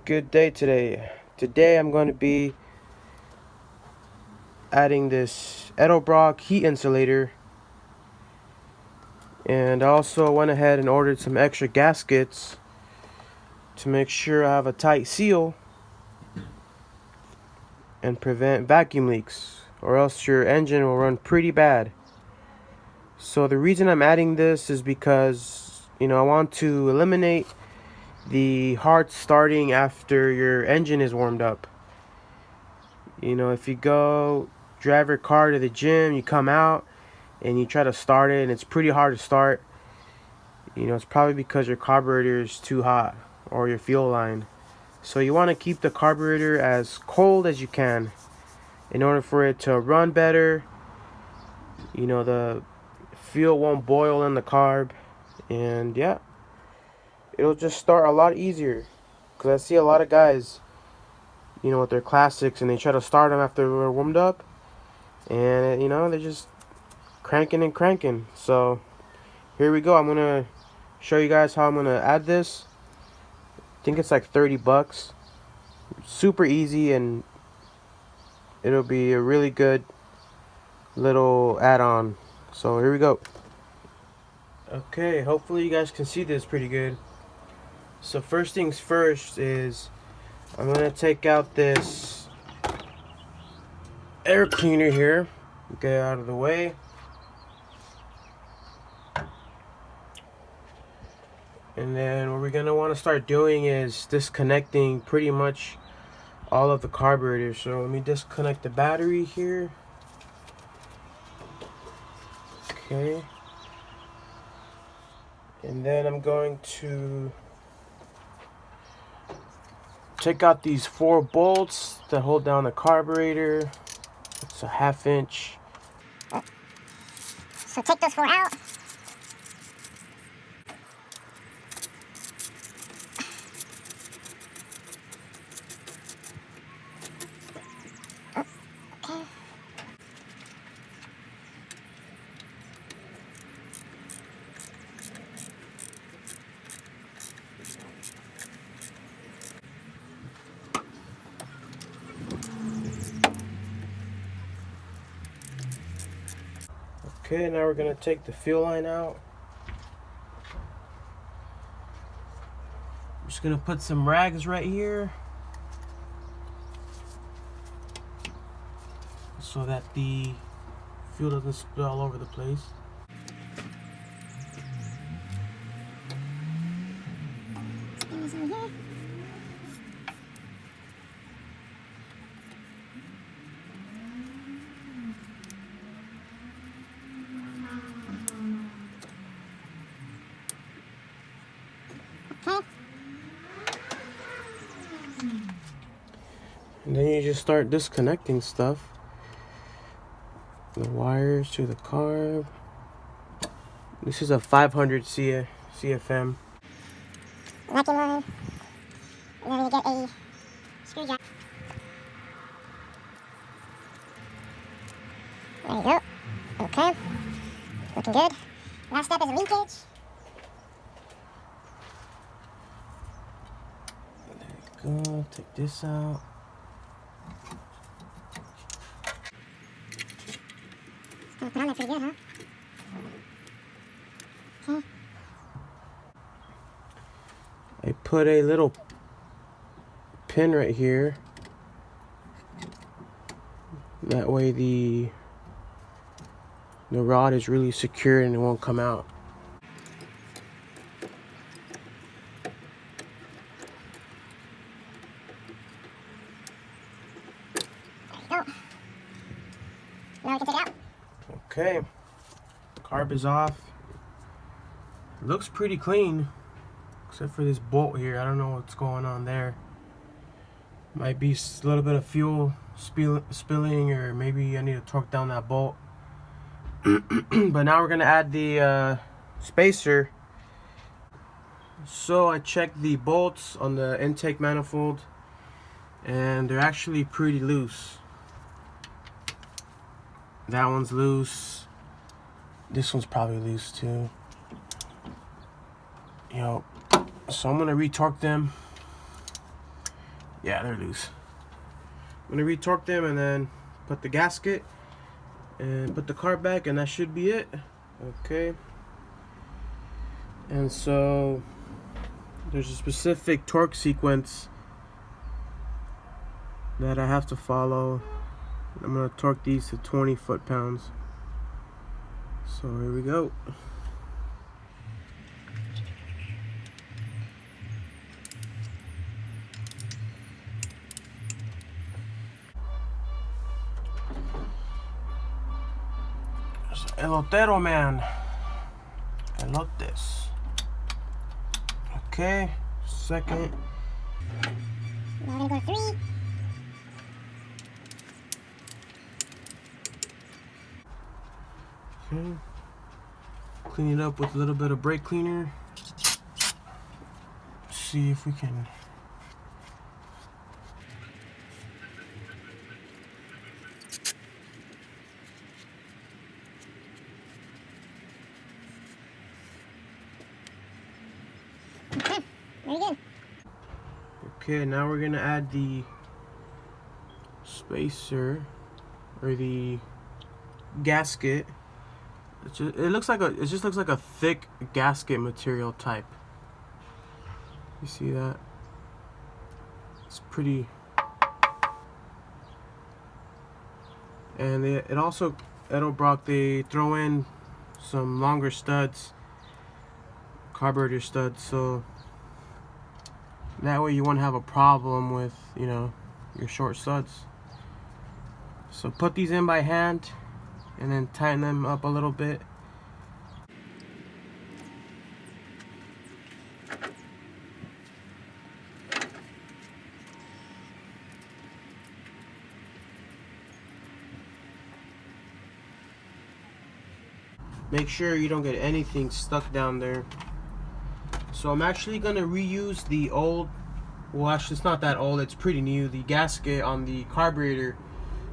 Good day today. Today I'm going to be adding this Edelbrock heat insulator, and I also went ahead and ordered some extra gaskets to make sure I have a tight seal and prevent vacuum leaks, or else your engine will run pretty bad. So the reason I'm adding this is because I want to eliminate the hard starting after your engine is warmed up. If you go drive your car to the gym, you come out and you try to start it and it's pretty hard to start, it's probably because your carburetor is too hot or your fuel line. So you want to keep the carburetor as cold as you can in order for it to run better. The fuel won't boil in the carb, and yeah, it'll just start a lot easier. Because I see a lot of guys, with their classics, and they try to start them after they're warmed up, and they're just cranking and cranking. So here we go. I'm gonna show you guys how I'm gonna add this. I think it's like 30 bucks. Super easy, and it'll be a really good little add-on. So here we go. Okay, hopefully you guys can see this pretty good. So first things first is I'm gonna take out this air cleaner here. Get it out of the way. And then what we're gonna want to start doing is disconnecting pretty much all of the carburetors. So let me disconnect the battery here. Okay. And then I'm going to take out these 4 bolts that hold down the carburetor. It's a 1/2 inch. So take those 4 out. Okay, now we're gonna take the fuel line out. I'm just gonna put some rags right here so that the fuel doesn't spill all over the place. Okay. And then you just start disconnecting stuff. The wires to the carb. This is a 500 CFM. Vacuum line. And then you get a screwdriver. There you go. Okay. Looking good. Last step is a linkage. There you go. Take this out. Put on there pretty good, huh? Okay. I put a little pin right here. That way the rod is really secure and it won't come out. There you go. Now we can take it out. Okay, carb is off. It looks pretty clean, except for this bolt here. I don't know what's going on there. Might be a little bit of fuel spilling, or maybe I need to torque down that bolt. But now we're gonna add the spacer. So I checked the bolts on the intake manifold, and they're actually pretty loose. That one's loose. This one's probably loose too. So I'm gonna retorque them. Yeah, they're loose. I'm gonna retorque them and then put the gasket and put the carb back, and that should be it. Okay. And so there's a specific torque sequence that I have to follow. I'm gonna torque these to 20 foot-pounds. So here we go. Elotero man. Elotes. Okay, second. Now we're gonna go 3. Okay. Clean it up with a little bit of brake cleaner. See if we can. Okay, very good. Okay, now we're gonna add the spacer or the gasket. It just looks like a thick gasket material type. You see that? It's pretty. And it also, Edelbrock, they throw in some longer studs, carburetor studs, so that way you won't have a problem with, you know, your short studs. So put these in by hand and then tighten them up a little bit. Make sure you don't get anything stuck down there. So I'm actually gonna reuse the old, well actually it's not that old, it's pretty new, the gasket on the carburetor.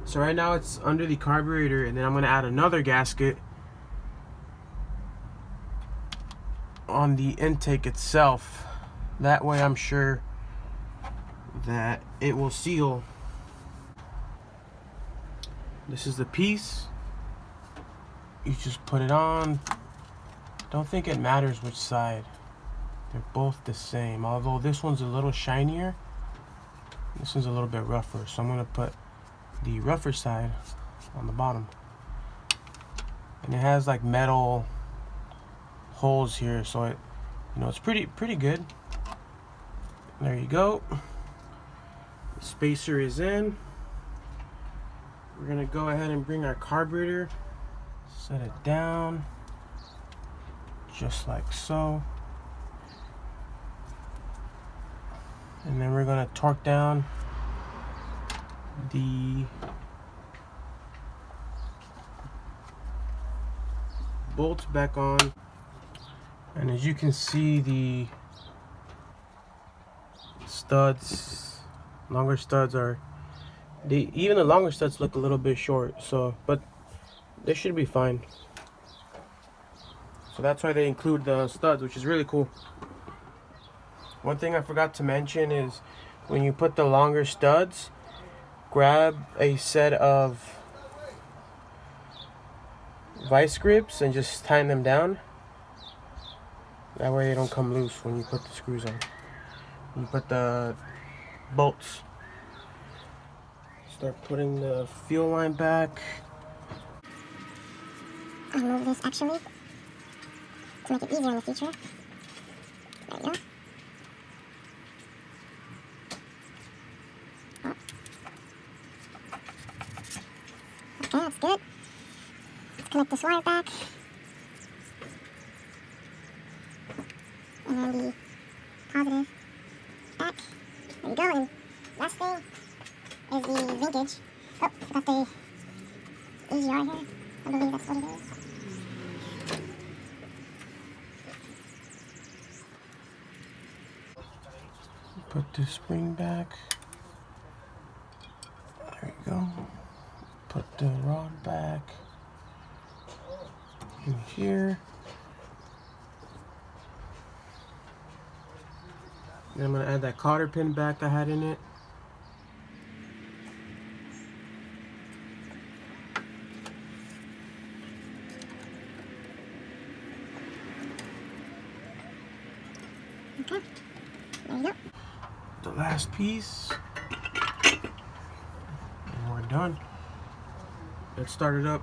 So right now it's under the carburetor, and then I'm gonna add another gasket on the intake itself. That way I'm sure that it will seal. This is the piece. You just put it on. Don't think it matters which side. They're both the same, although this one's a little shinier. This one's a little bit rougher, so I'm gonna put the rougher side on the bottom. And it has like metal holes here, so it, you know, it's pretty good. There you go. The spacer is in. We're gonna go ahead and bring our carburetor, set it down just like so, and then we're gonna torque down the bolts back on. And as you can see, the studs, longer studs are, even the longer studs look a little bit short, so, but they should be fine. So that's why they include the studs, which is really cool. One thing I forgot to mention is when you put the longer studs, grab a set of vice grips and just tighten them down. That way they don't come loose when you put the screws on. You put the bolts. Start putting the fuel line back. I'll move this action lead to make it easier in the future. There we go. Oh. Okay, that's good. Let's connect this wire back. And then the positive back. There you go. And last thing is the linkage. Oh, forgot the AGR here. I believe that's what it is. Put the spring back. There you go. Put the rod back in here. And I'm going to add that cotter pin back I had in it. Okay, there you go. The last piece. And we're done. Let's start it up.